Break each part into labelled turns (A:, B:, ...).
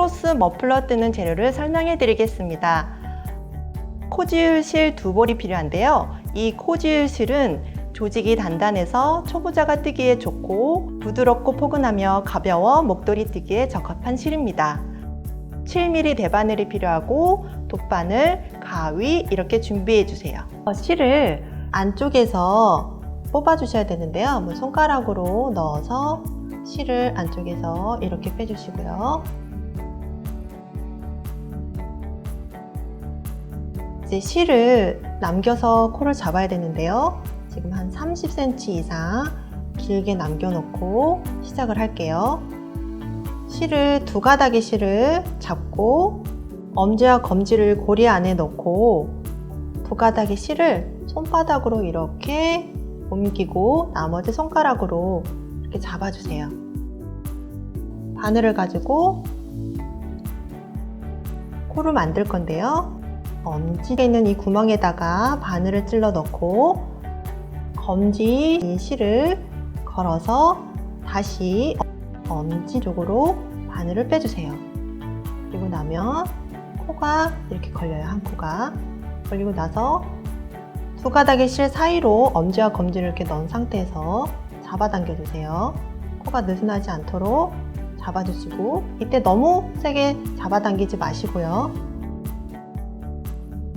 A: 크로스 머플러 뜨는 재료를 설명해 드리겠습니다. 코지율 실 2볼이 필요한데요. 이 코지율 실은 조직이 단단해서 초보자가 뜨기에 좋고 부드럽고 포근하며 가벼워 목도리 뜨기에 적합한 실입니다. 7mm 대바늘이 필요하고 돗바늘, 가위 이렇게 준비해 주세요. 실을 안쪽에서 뽑아 주셔야 되는데요. 손가락으로 넣어서 실을 안쪽에서 이렇게 빼주시고요. 이제 실을 남겨서 코를 잡아야 되는데요. 지금 한 30cm 이상 길게 남겨놓고 시작을 할게요. 실을 두 가닥의 실을 잡고 엄지와 검지를 고리 안에 넣고 두 가닥의 실을 손바닥으로 이렇게 옮기고 나머지 손가락으로 이렇게 잡아주세요. 바늘을 가지고 코를 만들 건데요. 엄지에 있는 이 구멍에다가 바늘을 찔러 넣고 검지 실을 걸어서 다시 엄지 쪽으로 바늘을 빼주세요. 그리고 나면 코가 이렇게 걸려요. 한 코가 걸리고 나서 두 가닥의 실 사이로 엄지와 검지를 이렇게 넣은 상태에서 잡아당겨 주세요. 코가 느슨하지 않도록 잡아주시고 이때 너무 세게 잡아당기지 마시고요.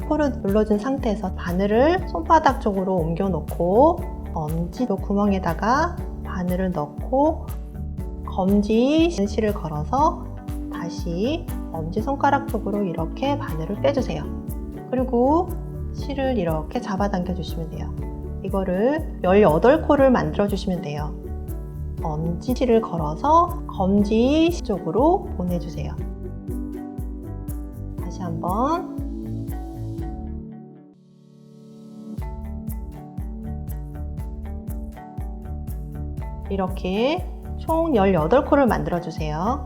A: 코를 눌러준 상태에서 바늘을 손바닥 쪽으로 옮겨 놓고 엄지 구멍에다가 바늘을 넣고 검지 실을 걸어서 다시 엄지손가락 쪽으로 이렇게 바늘을 빼주세요. 그리고 실을 이렇게 잡아당겨 주시면 돼요. 이거를 18코를 만들어 주시면 돼요. 엄지 실을 걸어서 검지 쪽으로 보내주세요. 다시 한번 이렇게 총 18코를 만들어 주세요.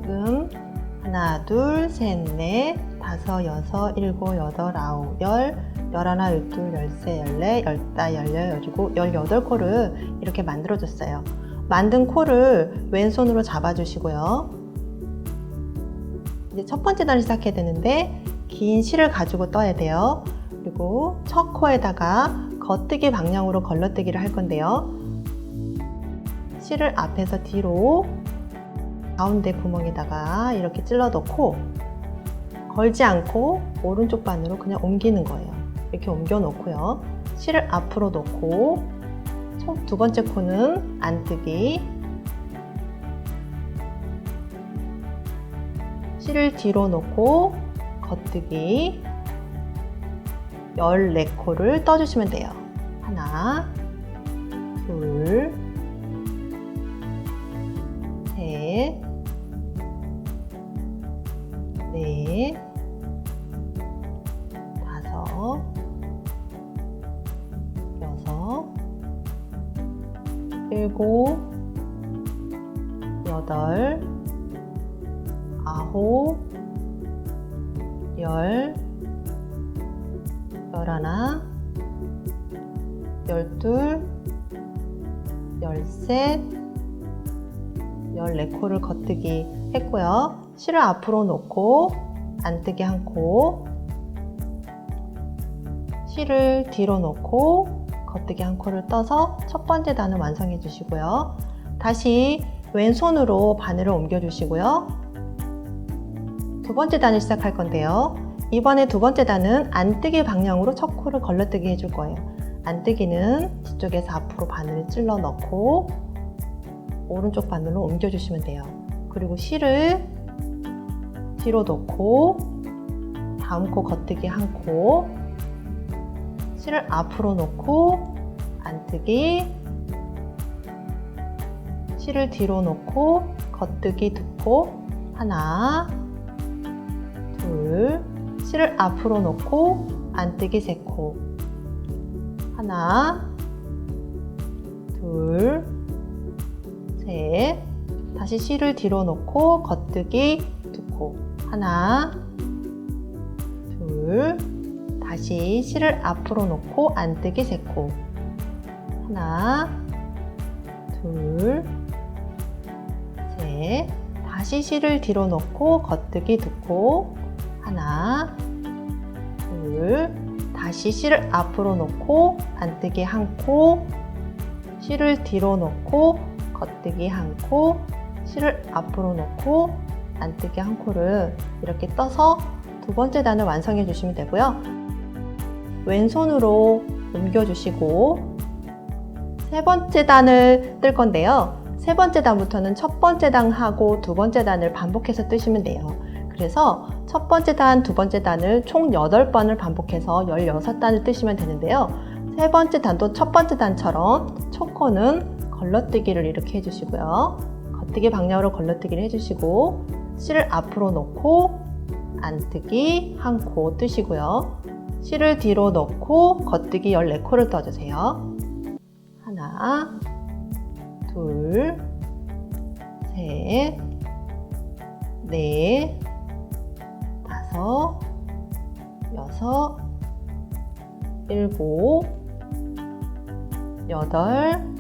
A: 지금 하나, 둘, 셋, 넷, 다섯, 여섯, 일곱, 여덟, 아홉, 열, 열하나, 열둘, 열세, 열네, 열다, 열여, 열일곱, 18코를 이렇게 만들어 줬어요. 만든 코를 왼손으로 잡아 주시고요. 이제 첫 번째 단을 시작해야 되는데 긴 실을 가지고 떠야 돼요. 그리고 첫 코에다가 겉뜨기 방향으로 걸러뜨기를 할 건데요. 실을 앞에서 뒤로 가운데 구멍에다가 이렇게 찔러 넣고 걸지 않고 오른쪽 반으로 그냥 옮기는 거예요. 이렇게 옮겨 놓고요. 실을 앞으로 놓고 두 번째 코는 안뜨기, 실을 뒤로 놓고 겉뜨기 14코를 떠주시면 돼요. 하나, 둘, 셋, 넷, 다섯, 여섯, 일곱, 여덟, 아홉, 열, 열하나, 열둘, 열셋, 14코를 겉뜨기 했고요. 실을 앞으로 놓고 안뜨기 한 코, 실을 뒤로 놓고 겉뜨기 한 코를 떠서 첫 번째 단을 완성해 주시고요. 다시 왼손으로 바늘을 옮겨 주시고요. 두 번째 단을 시작할 건데요. 이번에 두 번째 단은 안뜨기 방향으로 첫 코를 걸러뜨기 해줄 거예요. 안뜨기는 뒤쪽에서 앞으로 바늘을 찔러 넣고 오른쪽 바늘로 옮겨 주시면 돼요. 그리고 실을 뒤로 놓고 다음 코 겉뜨기 한 코, 실을 앞으로 놓고 안뜨기, 실을 뒤로 놓고 겉뜨기 두 코, 하나, 둘, 실을 앞으로 놓고 안뜨기 3코. 하나, 둘, 셋. 다시 실을 뒤로 놓고 겉뜨기 2코. 하나, 둘, 다시 실을 앞으로 놓고 안뜨기 3코. 하나, 둘, 셋. 다시 실을 뒤로 놓고 겉뜨기 2코. 하나, 둘, 다시 실을 앞으로 놓고 안뜨기 1코. 실을 뒤로 놓고 겉뜨기 1코. 실을 앞으로 놓고 안뜨기 1코를 이렇게 떠서 2번째 단을 완성해 주시면 되고요. 왼손으로 옮겨주시고 3번째 단을 뜰 건데요. 3번째 단부터는 첫 번째 단하고 2번째 단을 반복해서 뜨시면 돼요. 그래서 첫 번째 단, 2번째 단을 총 8번을 반복해서 16단을 뜨시면 되는데요. 3번째 단도 첫 번째 단처럼 첫 코는 걸러뜨기를 이렇게 해주시고요. 겉뜨기 방향으로 걸러뜨기를 해주시고 실을 앞으로 놓고 안뜨기 1코 뜨시고요. 실을 뒤로 넣고 겉뜨기 14코를 떠주세요. 하나, 둘, 셋, 넷, 다섯, 여섯, 일곱, 여덟,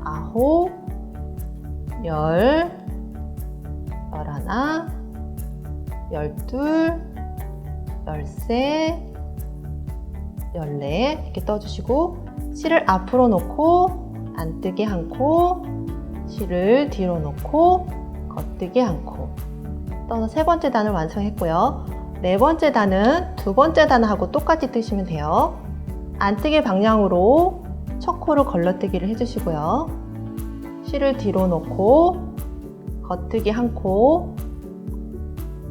A: 아홉, 열, 열하나, 열둘, 열세, 열네 이렇게 떠주시고 실을 앞으로 놓고 안뜨기 1코, 실을 뒤로 놓고 겉뜨기 1코 떠서 3번째 단을 완성했고요. 4번째 단은 2번째 단하고 똑같이 뜨시면 돼요. 안뜨기 방향으로 첫 코를 걸러뜨기를 해주시고요. 실을 뒤로 놓고 겉뜨기 1코,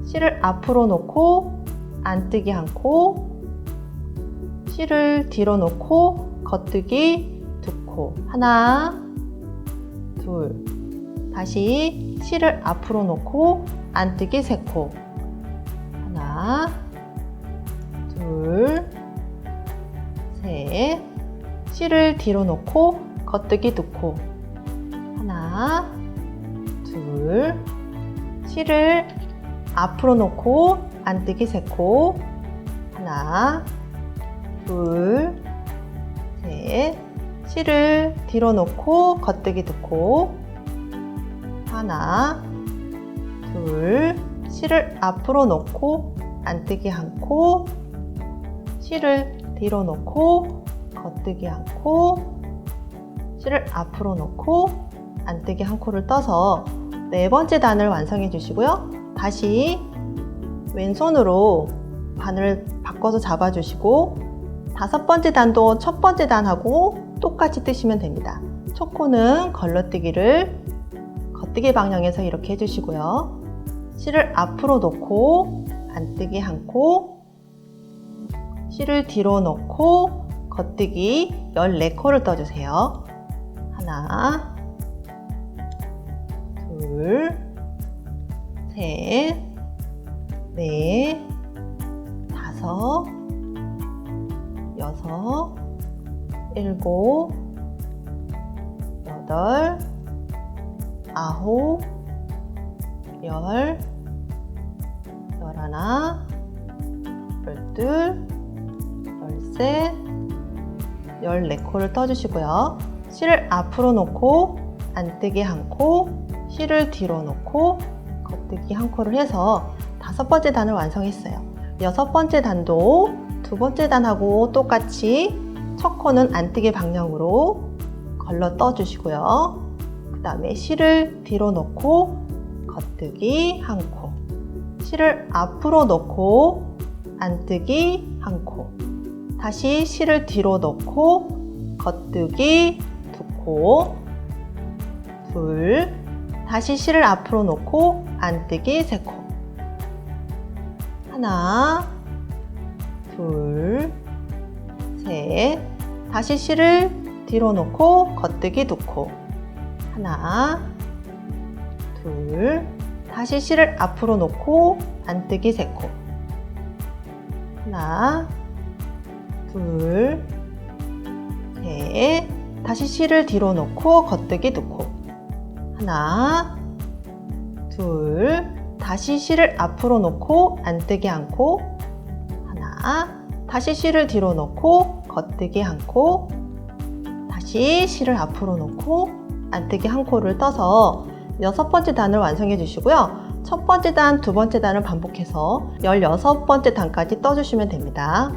A: 실을 앞으로 놓고 안뜨기 1코, 실을 뒤로 놓고 겉뜨기 2코. 하나, 둘, 다시 실을 앞으로 놓고 안뜨기 3코. 하나, 둘, 셋. 실을 뒤로 놓고 겉뜨기 2코. 하나, 둘, 실을 앞으로 놓고 안뜨기 3코. 하나, 둘, 셋. 실을 뒤로 놓고 겉뜨기 2코. 하나, 둘, 실을 앞으로 놓고 안뜨기 1코. 실을 뒤로 놓고 겉뜨기 1코. 실을 앞으로 놓고 안뜨기 1코를 떠서 4번째 단을 완성해 주시고요. 다시 왼손으로 바늘을 바꿔서 잡아주시고 5번째 단도 첫 번째 단하고 똑같이 뜨시면 됩니다. 첫 코는 걸러뜨기를 겉뜨기 방향에서 이렇게 해주시고요. 실을 앞으로 놓고 안뜨기 1코, 실을 뒤로 놓고 겉뜨기 14코를 떠주세요. 하나, 둘, 셋, 넷, 다섯, 여섯, 일곱, 여덟, 아홉, 열, 열하나, 열둘, 열셋, 14코를 떠주시고요. 실을 앞으로 놓고 안뜨기 1코, 실을 뒤로 놓고 겉뜨기 1코를 해서 5번째 단을 완성했어요. 6번째 단도 2번째 단하고 똑같이 첫 코는 안뜨기 방향으로 걸러 떠주시고요. 그 다음에 실을 뒤로 놓고 겉뜨기 1코, 실을 앞으로 놓고 안뜨기 1코, 다시 실을 뒤로 놓고 겉뜨기 2코, 둘, 다시 실을 앞으로 놓고 안뜨기 3코. 하나, 둘, 셋. 다시 실을 뒤로 놓고 겉뜨기 2코. 하나, 둘, 다시 실을 앞으로 놓고 안뜨기 3코. 하나, 둘, 셋. 다시 실을 뒤로 놓고 겉뜨기 2코. 하나, 둘. 다시 실을 앞으로 놓고 안뜨기 1코. 하나, 다시 실을 뒤로 놓고 겉뜨기 1코. 다시 실을 앞으로 놓고 안뜨기 1코를 떠서 6번째 단을 완성해 주시고요. 첫 번째 단, 두 번째 단을 반복해서 16번째 단까지 떠주시면 됩니다.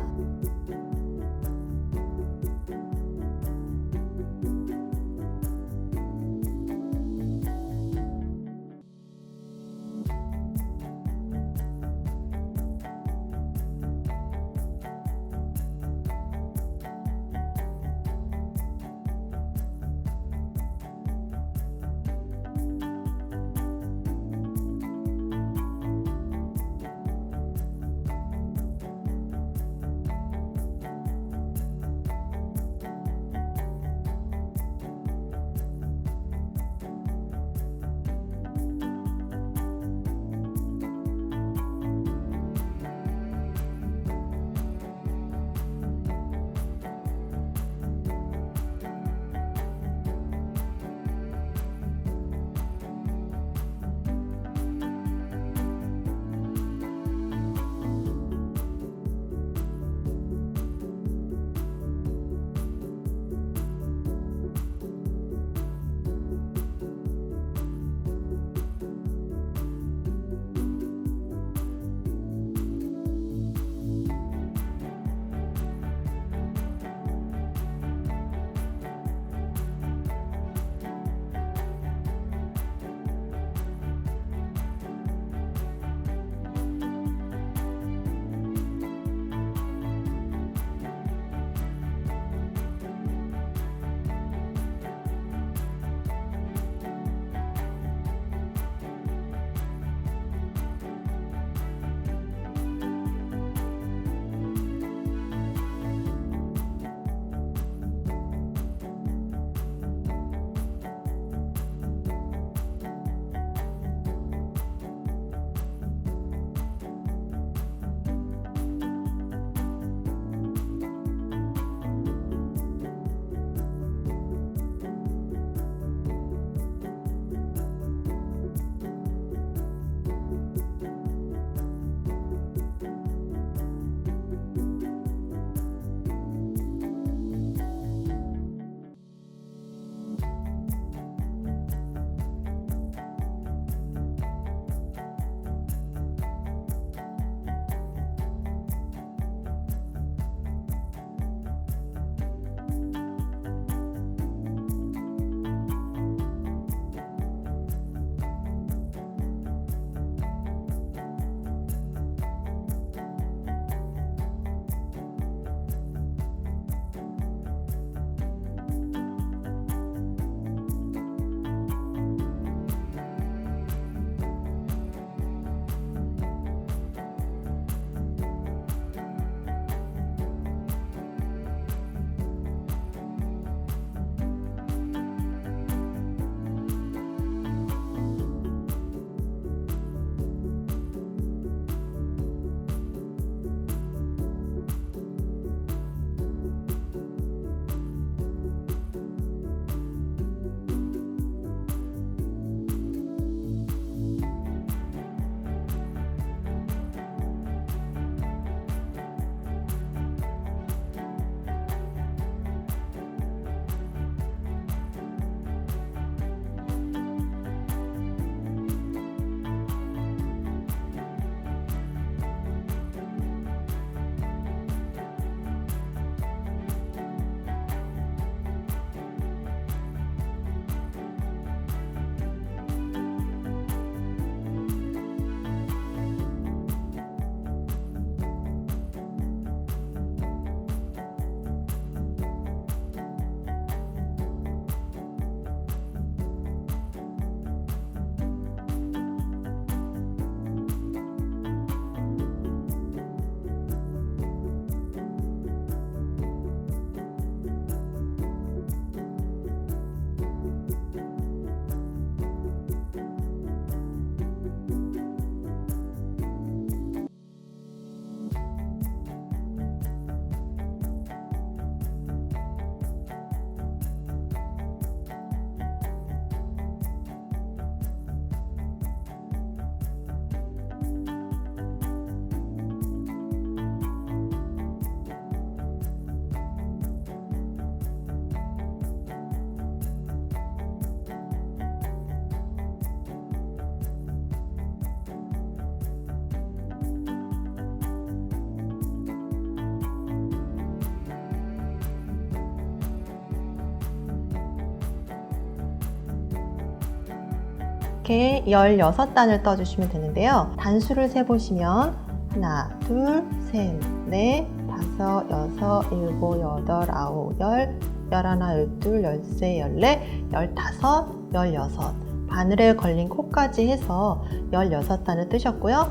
A: 이렇게 16단을 떠주시면 되는데요. 단수를 세보시면 하나, 둘, 셋, 넷, 다섯, 여섯, 일곱, 여덟, 아홉, 열, 열하나, 열둘, 열세, 열네, 열다섯, 열여섯. 바늘에 걸린 코까지 해서 16단을 뜨셨고요.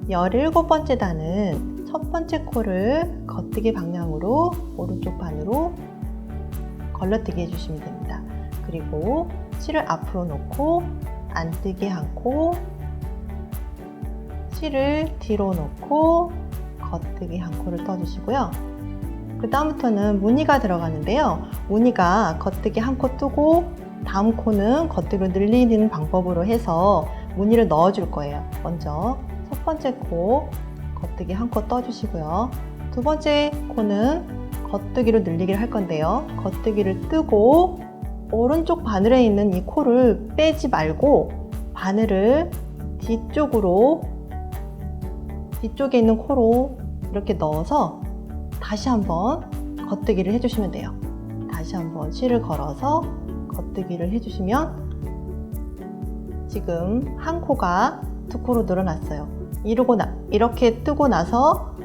A: 17번째 단은 첫 번째 코를 겉뜨기 방향으로 오른쪽 반으로 걸러뜨기 해주시면 됩니다. 그리고 실을 앞으로 놓고 안뜨기 한 코, 실을 뒤로 놓고 겉뜨기 한 코를 떠주시고요. 그 다음부터는 무늬가 들어가는데요. 무늬가 겉뜨기 한 코 뜨고 다음 코는 겉뜨기로 늘리는 방법으로 해서 무늬를 넣어줄 거예요. 먼저 첫 번째 코 겉뜨기 한 코 떠주시고요. 두 번째 코는 겉뜨기로 늘리기를 할 건데요. 겉뜨기를 뜨고 오른쪽 바늘에 있는 이 코를 빼지 말고 바늘을 뒤쪽에 있는 코로 이렇게 넣어서 다시 한번 겉뜨기를 해주시면 돼요. 다시 한번 실을 걸어서 겉뜨기를 해주시면 지금 한 코가 두 코로 늘어났어요. 이렇게 뜨고 나서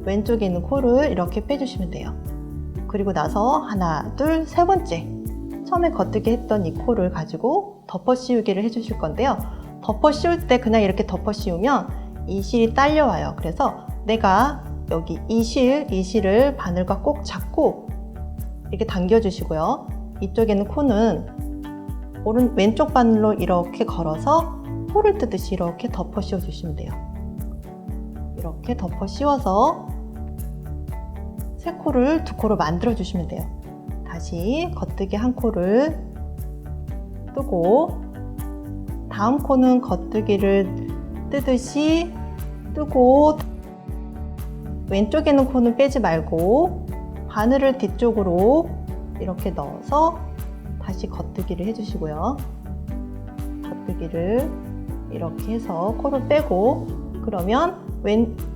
A: 왼쪽에 있는 코를 이렇게 빼주시면 돼요. 그리고 나서 하나, 둘, 세 번째 처음에 겉뜨기 했던 이 코를 가지고 덮어 씌우기를 해주실 건데요. 덮어 씌울 때 그냥 이렇게 덮어 씌우면 이 실이 딸려와요. 그래서 내가 여기 이 실을 바늘과 꼭 잡고 이렇게 당겨주시고요. 이쪽에는 코는 왼쪽 바늘로 이렇게 걸어서 코를 뜨듯이 이렇게 덮어 씌워 주시면 돼요. 이렇게 덮어 씌워서 세 코를 두 코로 만들어 주시면 돼요. 다시 겉뜨기 한 코를 뜨고 다음 코는 겉뜨기를 뜨듯이 뜨고 왼쪽에 있는 코는 빼지 말고 바늘을 뒤쪽으로 이렇게 넣어서 다시 겉뜨기를 해주시고요. 겉뜨기를 이렇게 해서 코를 빼고 그러면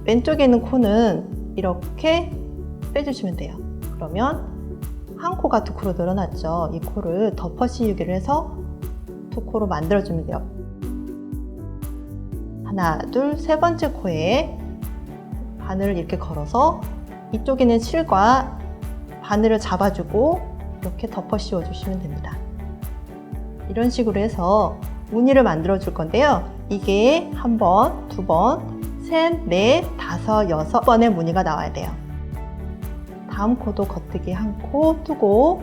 A: 왼쪽에 있는 코는 이렇게 빼주시면 돼요. 그러면 한 코가 두 코로 늘어났죠. 이 코를 덮어 씌우기를 해서 두 코로 만들어주면 돼요. 하나, 둘, 세 번째 코에 바늘을 이렇게 걸어서 이쪽에는 실과 바늘을 잡아주고 이렇게 덮어 씌워 주시면 됩니다. 이런 식으로 해서 무늬를 만들어 줄 건데요. 이게 한 번, 두 번, 셋, 넷, 다섯, 여섯 번의 무늬가 나와야 돼요. 다음 코도 겉뜨기 한 코 뜨고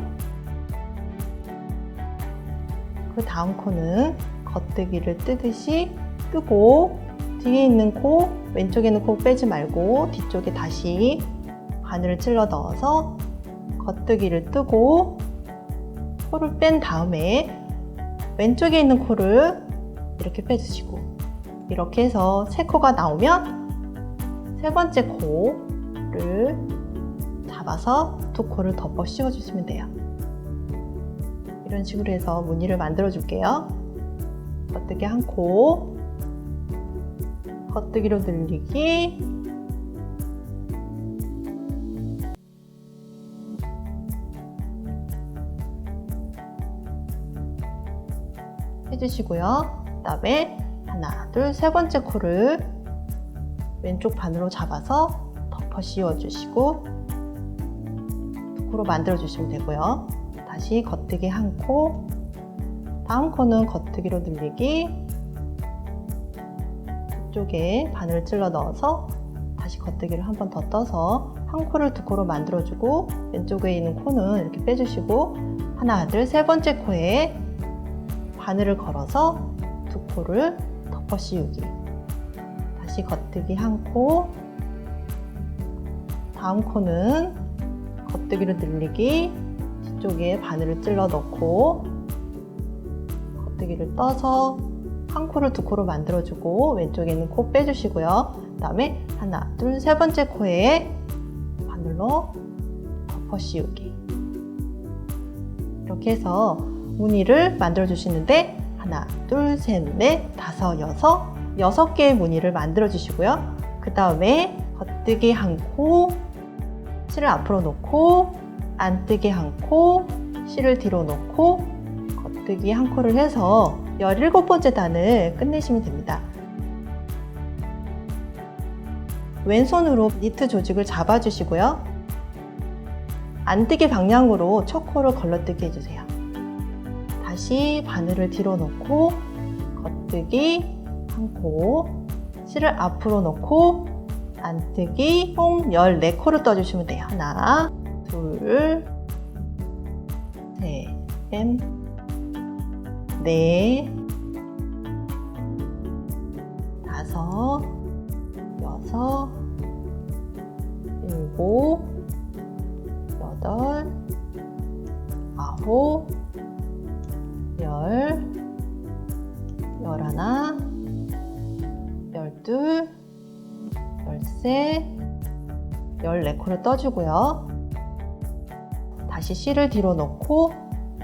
A: 그 다음 코는 겉뜨기를 뜨듯이 뜨고 뒤에 있는 코, 왼쪽에 있는 코 빼지 말고 뒤쪽에 다시 바늘을 찔러 넣어서 겉뜨기를 뜨고 코를 뺀 다음에 왼쪽에 있는 코를 이렇게 빼주시고 이렇게 해서 세 코가 나오면 세 번째 코를 잡아서 두 코를 덮어 씌워 주시면 돼요. 이런 식으로 해서 무늬를 만들어 줄게요. 겉뜨기 한 코, 겉뜨기로 늘리기, 해주시고요. 그 다음에 하나, 둘, 세 번째 코를 왼쪽 반으로 잡아서 덮어 씌워 주시고 두 코로 만들어 주시면 되고요. 다시 겉뜨기 한 코, 다음 코는 겉뜨기로 늘리기, 이쪽에 바늘을 찔러 넣어서 다시 겉뜨기를 한 번 더 떠서 한 코를 두 코로 만들어 주고 왼쪽에 있는 코는 이렇게 빼주시고 하나, 둘, 세 번째 코에 바늘을 걸어서 두 코를 덮어 씌우기, 다시 겉뜨기 한 코, 다음 코는 겉뜨기로 늘리기, 뒤쪽에 바늘을 찔러 넣고 겉뜨기를 떠서 한 코를 두 코로 만들어주고 왼쪽에 있는 코 빼주시고요. 그 다음에 하나, 둘, 세 번째 코에 바늘로 덮어 씌우기, 이렇게 해서 무늬를 만들어 주시는데 하나, 둘, 셋, 넷, 다섯, 여섯 개의 무늬를 만들어 주시고요. 그 다음에 겉뜨기 한 코, 실을 앞으로 놓고 안뜨기 한 코, 실을 뒤로 놓고 겉뜨기 한 코를 해서 17번째 단을 끝내시면 됩니다. 왼손으로 니트 조직을 잡아주시고요. 안뜨기 방향으로 첫 코를 걸러뜨기 해주세요. 다시 바늘을 뒤로 놓고 겉뜨기 한 코, 실을 앞으로 놓고 안뜨기 총 14코를 떠주시면 돼요. 하나, 둘, 셋, 넷, 다섯, 여섯, 일곱, 여덟, 아홉, 열, 열하나, 열둘, 열셋, 14코를 떠주고요. 다시 실을 뒤로 놓고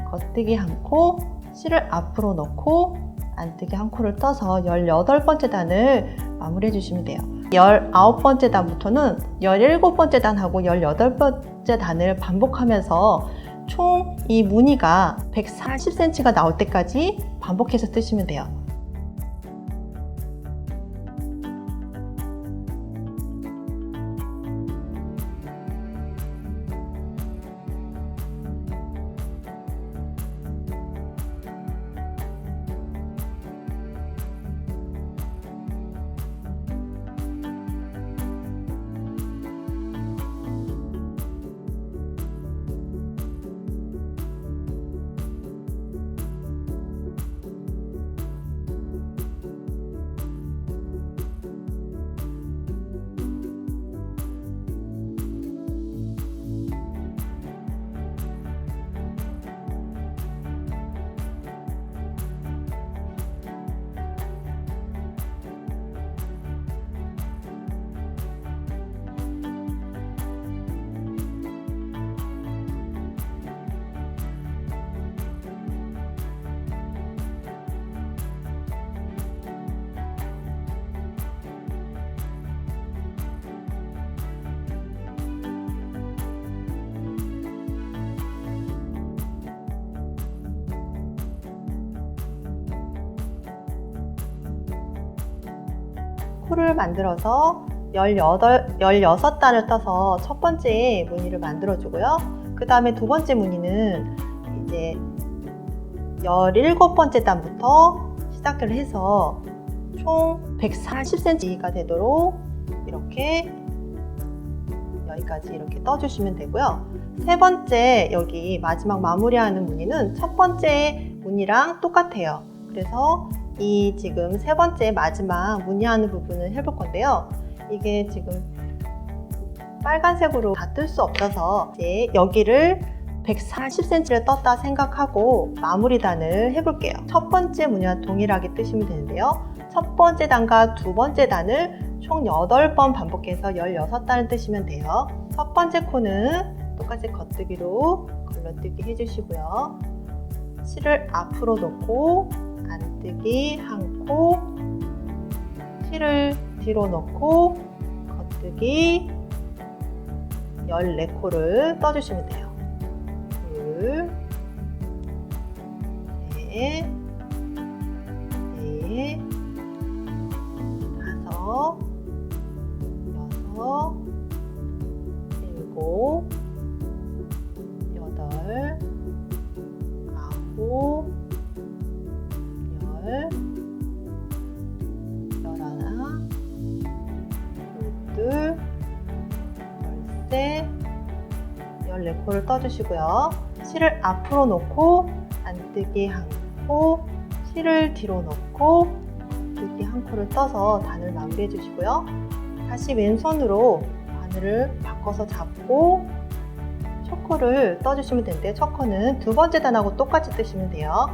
A: 겉뜨기 한 코, 실을 앞으로 놓고 안뜨기 한 코를 떠서 18번째 단을 마무리해 주시면 돼요. 19번째 단부터는 17번째 단하고 18번째 단을 반복하면서 총 이 무늬가 140cm가 나올 때까지 반복해서 뜨시면 돼요. 코를 만들어서 16단을 떠서 첫 번째 무늬를 만들어 주고요. 그 다음에 두 번째 무늬는 이제 17번째 단부터 시작을 해서 총 140cm가 되도록 이렇게 여기까지 이렇게 떠주시면 되고요. 세 번째 여기 마지막 마무리하는 무늬는 첫 번째 무늬랑 똑같아요. 그래서 이 지금 세 번째 마지막 무늬하는 부분을 해볼 건데요. 이게 지금 빨간색으로 다 뜰 수 없어서 이제 여기를 140cm를 떴다 생각하고 마무리 단을 해볼게요. 첫 번째 무늬와 동일하게 뜨시면 되는데요. 첫 번째 단과 두 번째 단을 총 8번 반복해서 16단을 뜨시면 돼요. 첫 번째 코는 똑같이 겉뜨기로 걸러뜨기 해주시고요. 실을 앞으로 놓고 안뜨기 한 코, 실을 뒤로 놓고 겉뜨기 14코를 떠주시면 돼요. 둘, 셋, 넷, 다섯, 여섯, 일곱, 여덟, 아홉, 열, 열하나, 열둘, 열셋, 14코를 떠주시고요. 실을 앞으로 놓고 안뜨기 한 코, 실을 뒤로 놓고 겉뜨기 한 코를 떠서 단을 마무리해 주시고요. 다시 왼손으로 바늘을 바꿔서 잡고 첫 코를 떠주시면 되는데 첫 코는 두 번째 단하고 똑같이 뜨시면 돼요.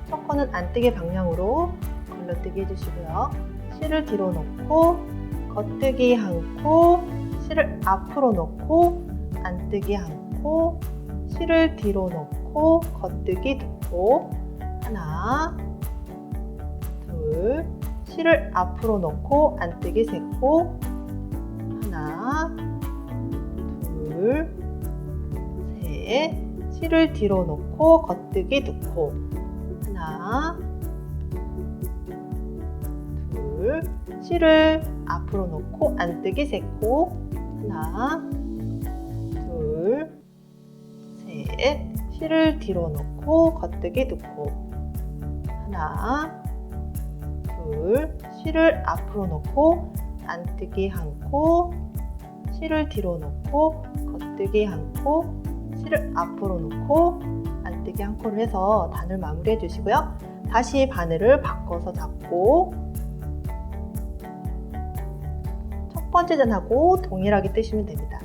A: 첫 코는 안뜨기 방향으로 걸러뜨기 해주시고요. 실을 뒤로 놓고 겉뜨기 한 코, 실을 앞으로 놓고 안뜨기 한 코, 실을 뒤로 놓고 겉뜨기 두 코, 하나, 둘, 실을 앞으로 놓고 안뜨기 세 코, 하나, 둘, 셋, 실을 뒤로 놓고 겉뜨기 두 코, 하나, 둘, 실을 앞으로 놓고 안뜨기 세 코. 하나, 둘, 셋, 실을 뒤로 놓고 겉뜨기 두 코. 하나, 둘, 실을 앞으로 놓고 안뜨기 한 코, 실을 뒤로 놓고 겉뜨기 한 코, 실을 앞으로 놓고 안뜨기 한 코를 해서 단을 마무리해 주시고요. 다시 바늘을 바꿔서 잡고 첫 번째 단하고 동일하게 뜨시면 됩니다.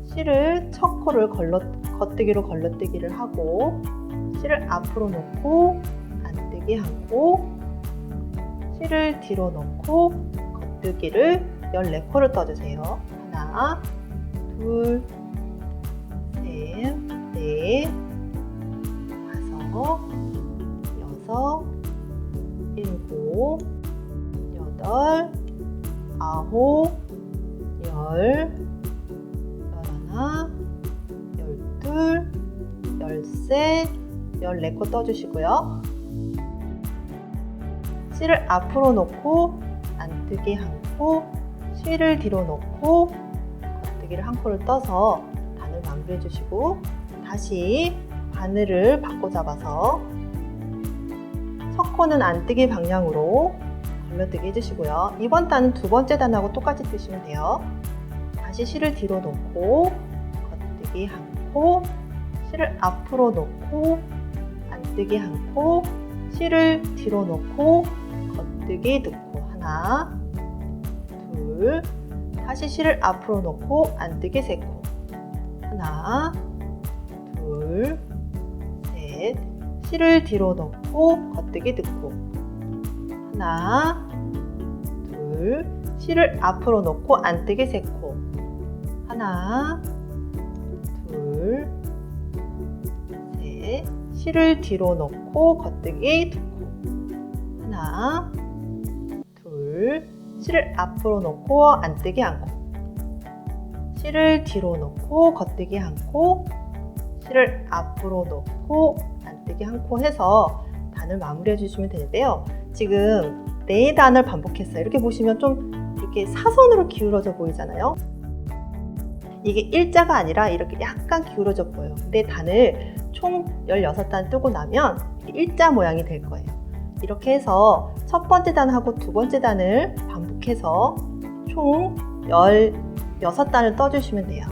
A: 실을 첫 코를 겉뜨기로 걸러뜨기를 하고 실을 앞으로 놓고 안뜨기 한 코, 실을 뒤로 놓고 겉뜨기를 14코를 떠주세요. 하나, 둘, 셋, 넷, 다섯, 여섯, 일곱, 여덟, 아홉, 열, 열하나, 열둘, 열셋, 14코 떠주시고요. 실을 앞으로 놓고 안뜨기 한 코, 실을 뒤로 놓고 겉뜨기를 한 코를 떠서 단을 마무리해 주시고 다시 바늘을 바꿔 잡아서 첫 코는 안뜨기 방향으로 걸러뜨기 해주시고요. 이번 단은 두 번째 단하고 똑같이 뜨시면 돼요. 다시 실을 뒤로 놓고 겉뜨기 한 코, 실을 앞으로 놓고 안뜨기 한 코, 실을 뒤로 놓고 겉뜨기 두 코. 하나, 둘, 다시 실을 앞으로 놓고 안뜨기 세 코. 하나, 둘, 셋, 실을 뒤로 놓고 겉뜨기 두 코. 하나, 둘, 실을 앞으로 놓고 안뜨기 세 코. 하나, 둘, 셋, 실을 뒤로 놓고 겉뜨기 두 코. 하나, 둘, 실을 앞으로 놓고 안뜨기 한 코. 실을 뒤로 놓고 겉뜨기 한 코, 실을 앞으로 놓고 안뜨기 한 코 해서 단을 마무리해 주시면 되는데요. 지금 네 단을 반복했어요. 이렇게 보시면 좀 이렇게 사선으로 기울어져 보이잖아요. 이게 일자가 아니라 이렇게 약간 기울어져 보여요. 근데 단을 총 16단 뜨고 나면 일자 모양이 될 거예요. 이렇게 해서 첫 번째 단하고 두 번째 단을 반복해서 총 16단을 떠주시면 돼요.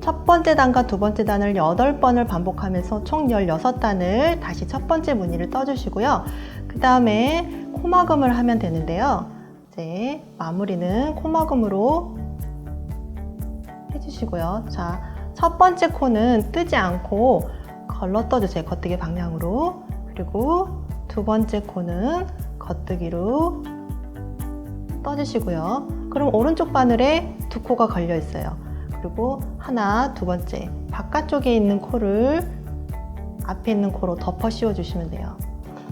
A: 첫 번째 단과 두 번째 단을 8번을 반복하면서 총 16단을 다시 첫 번째 무늬를 떠주시고요. 그 다음에 코막음을 하면 되는데요. 이제 마무리는 코막음으로 해주시고요. 자, 첫 번째 코는 뜨지 않고 걸러 떠주세요. 겉뜨기 방향으로. 그리고 두 번째 코는 겉뜨기로 떠주시고요. 그럼 오른쪽 바늘에 두 코가 걸려 있어요. 그리고 하나, 두 번째 바깥쪽에 있는 코를 앞에 있는 코로 덮어 씌워 주시면 돼요.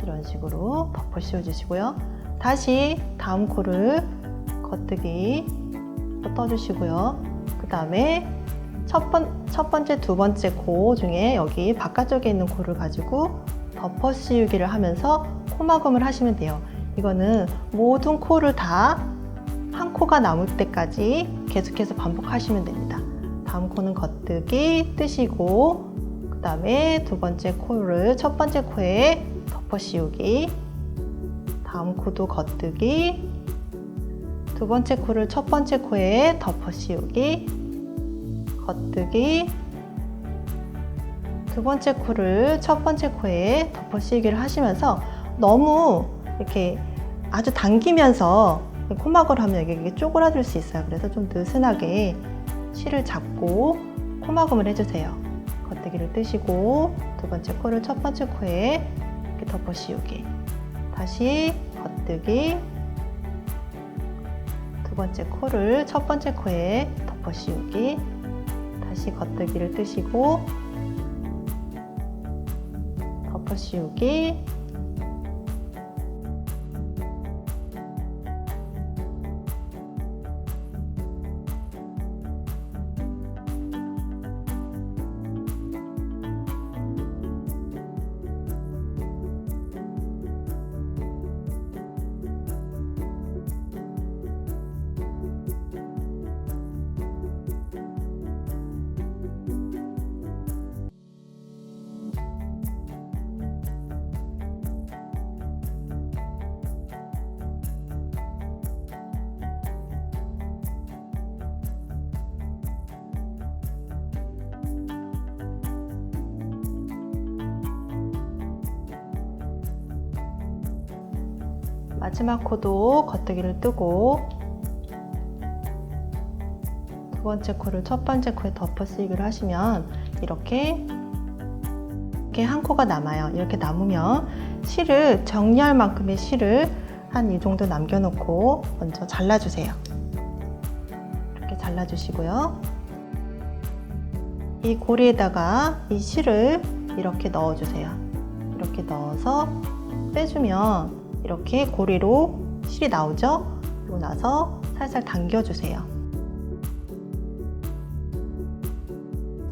A: 이런 식으로 덮어 씌워 주시고요. 다시 다음 코를 겉뜨기로 떠주시고요. 그 다음에 첫 번째, 두 번째 코 중에 여기 바깥쪽에 있는 코를 가지고 덮어 씌우기를 하면서 코막음을 하시면 돼요. 이거는 모든 코를 다 한 코가 남을 때까지 계속해서 반복하시면 됩니다. 다음 코는 겉뜨기 뜨시고, 그 다음에 두 번째 코를 첫 번째 코에 덮어 씌우기, 다음 코도 겉뜨기, 두 번째 코를 첫 번째 코에 덮어 씌우기, 겉뜨기, 두 번째 코를 첫 번째 코에 덮어 씌우기를 하시면서 너무 이렇게 아주 당기면서 코막을 하면 이게 쪼그라들 수 있어요. 그래서 좀 느슨하게 실을 잡고 코막음을 해주세요. 겉뜨기를 뜨시고 두 번째 코를 첫 번째 코에 이렇게 덮어 씌우기, 다시 겉뜨기, 두 번째 코를 첫 번째 코에 덮어 씌우기, 다시 겉뜨기를 뜨시고 덮어 씌우기, 마지막 코도 겉뜨기를 뜨고 두 번째 코를 첫 번째 코에 덮어 씌우기를 하시면 이렇게 한 코가 남아요. 이렇게 남으면 실을 정리할 만큼의 실을 한 이 정도 남겨놓고 먼저 잘라주세요. 이렇게 잘라주시고요. 이 고리에다가 이 실을 이렇게 넣어주세요. 이렇게 넣어서 빼주면 이렇게 고리로 실이 나오죠? 그리고 나서 살살 당겨주세요.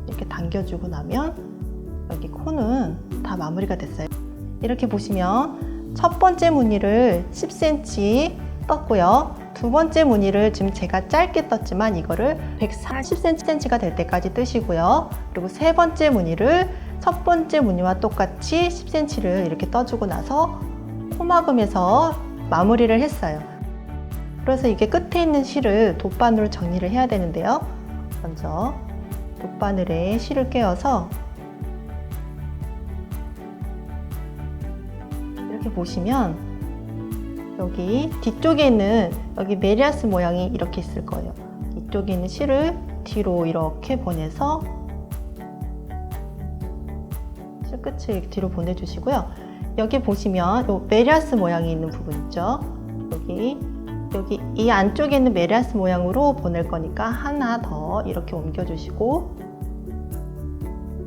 A: 이렇게 당겨주고 나면 여기 코는 다 마무리가 됐어요. 이렇게 보시면 첫 번째 무늬를 10cm 떴고요. 두 번째 무늬를 지금 제가 짧게 떴지만 이거를 140cm가 될 때까지 뜨시고요. 그리고 세 번째 무늬를 첫 번째 무늬와 똑같이 10cm를 이렇게 떠주고 나서 코막음에서 마무리를 했어요. 그래서 이게 끝에 있는 실을 돗바늘로 정리를 해야 되는데요. 먼저 돗바늘에 실을 꿰어서 이렇게 보시면 여기 뒤쪽에 있는 여기 메리아스 모양이 이렇게 있을 거예요. 이쪽에 있는 실을 뒤로 이렇게 보내서 실 끝을 뒤로 보내주시고요. 여기 보시면 요 메리아스 모양이 있는 부분 있죠? 여기 이 안쪽에 있는 메리아스 모양으로 보낼 거니까 하나 더 이렇게 옮겨주시고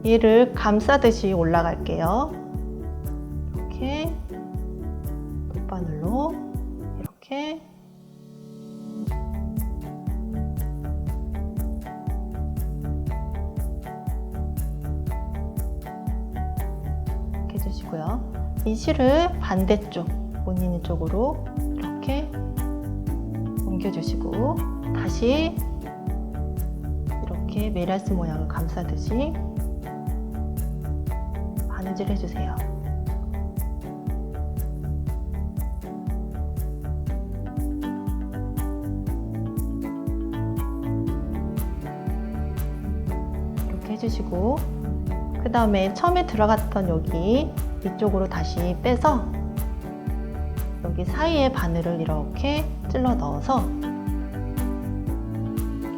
A: 얘를 감싸듯이 올라갈게요. 이렇게 돗바늘로 이렇게 해주시고요. 이 실을 반대쪽 무늬 있는 쪽으로 이렇게 옮겨주시고 다시 이렇게 메리아스 모양을 감싸듯이 바느질 해주세요. 해주시고, 그 다음에 처음에 들어갔던 여기 이쪽으로 다시 빼서 여기 사이에 바늘을 이렇게 찔러 넣어서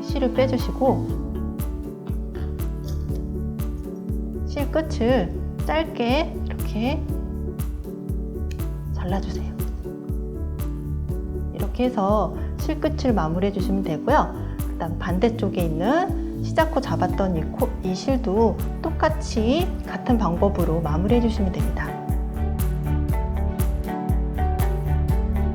A: 실을 빼주시고, 실 끝을 짧게 이렇게 잘라주세요. 이렇게 해서 실 끝을 마무리해 주시면 되고요. 그 다음 반대쪽에 있는 시자코 잡았던 이 실도 똑같이 같은 방법으로 마무리해 주시면 됩니다.